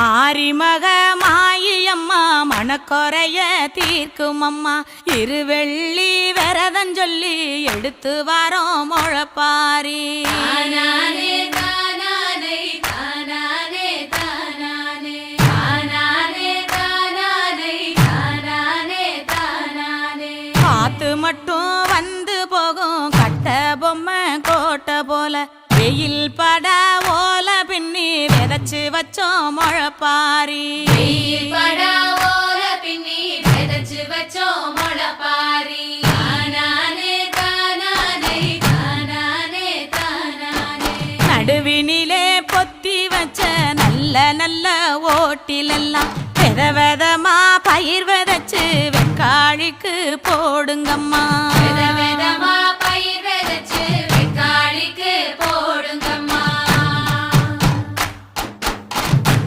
மாரிமக மாயம்மா மனக்குறைய தீர்க்கும் அம்மா இருவெள்ளி விரதஞ்சொல்லி எடுத்து வரோம் முழப்பாரி காத்து மட்டும் வந்து போகும் கட்ட பொம்மை கோட்டை போல வெயில் பட ஓல பின்னி விதைச்சு வச்சோம் முழப்பாரி நடுவினிலே பொத்தி வச்ச நல்ல நல்ல ஓட்டிலெல்லாம் வித விதமா பயிர் விதைச்சு வெக்காளிக்கு போடுங்கம்மா.